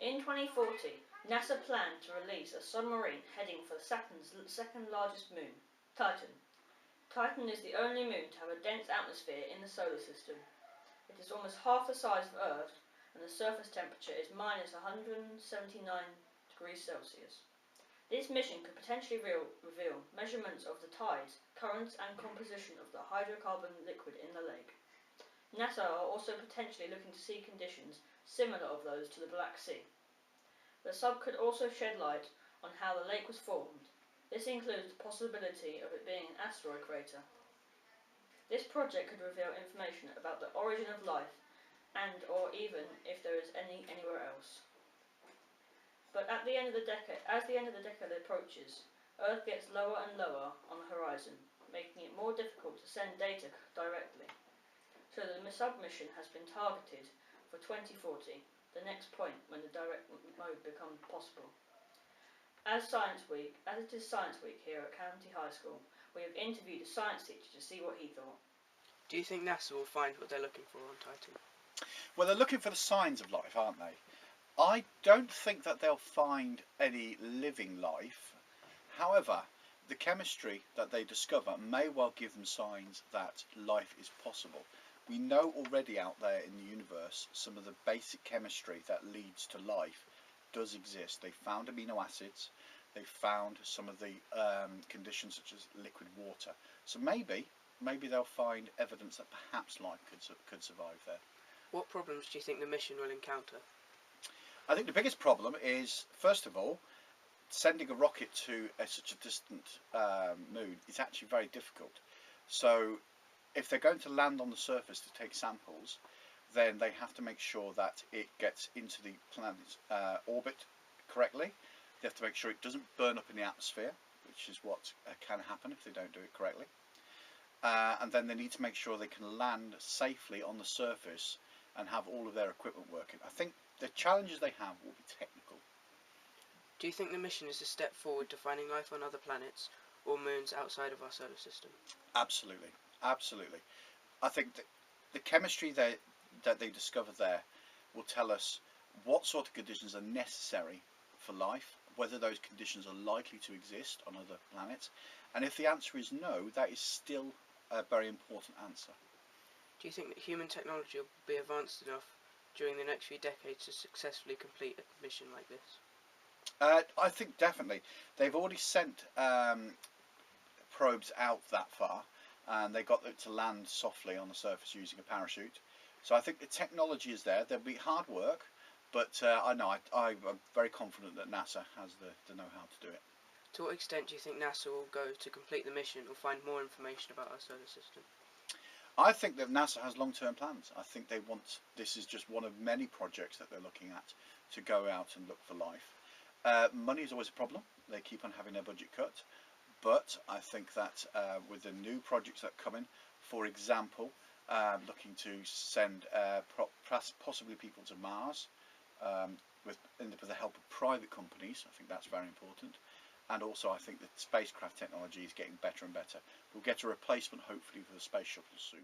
In 2040, NASA planned to release a submarine heading for Saturn's second largest moon, Titan. Titan is the only moon to have a dense atmosphere in the solar system. It is almost half the size of Earth, and the surface temperature is minus 179 degrees Celsius. This mission could potentially reveal measurements of the tides, currents, and composition of the hydrocarbon liquid in the lake. NASA are also potentially looking to see conditions similar of those to the Black Sea. The sub could also shed light on how the lake was formed. This includes the possibility of it being an asteroid crater. This project could reveal information about the origin of life and or even if there is any anywhere else. But as the end of the decade approaches, Earth gets lower and lower on the horizon, making it more difficult to send data directly. So the submission has been targeted for 2040, the next point when the direct mode becomes possible. As it is Science Week here at County High School, we have interviewed a science teacher to see what he thought. Do you think NASA will find what they're looking for on Titan? Well, they're looking for the signs of life, aren't they? I don't think that they'll find any living life. However, the chemistry that they discover may well give them signs that life is possible. We know already out there in the universe some of the basic chemistry that leads to life does exist. They found amino acids, they found some of the conditions such as liquid water. So maybe they'll find evidence that perhaps life could survive there. What problems do you think the mission will encounter? I think the biggest problem is, first of all, sending a rocket to such a distant moon is actually very difficult. So if they're going to land on the surface to take samples, then they have to make sure that it gets into the planet's orbit correctly. They have to make sure it doesn't burn up in the atmosphere, which is what can happen if they don't do it correctly. And then they need to make sure they can land safely on the surface and have all of their equipment working. I think the challenges they have will be technical. Do you think the mission is a step forward to finding life on other planets or moons outside of our solar system? Absolutely, absolutely. I think that the chemistry that they discover there will tell us what sort of conditions are necessary for life, whether those conditions are likely to exist on other planets, and if the answer is no, that is still a very important answer. Do you think that human technology will be advanced enough during the next few decades to successfully complete a mission like this? I think definitely. They've already sent probes out that far, and they got it to land softly on the surface using a parachute. So I think the technology is there. There'll be hard work, but I'm very confident that NASA has the know-how to do it. To what extent do you think NASA will go to complete the mission or find more information about our solar system? I think that NASA has long-term plans. I think this is just one of many projects that they're looking at to go out and look for life. Money is always a problem. They keep on having their budget cut. But I think that with the new projects that come in, for example, looking to send possibly people to Mars with the help of private companies, I think that's very important. And also I think that spacecraft technology is getting better and better. We'll get a replacement hopefully for the space shuttle soon.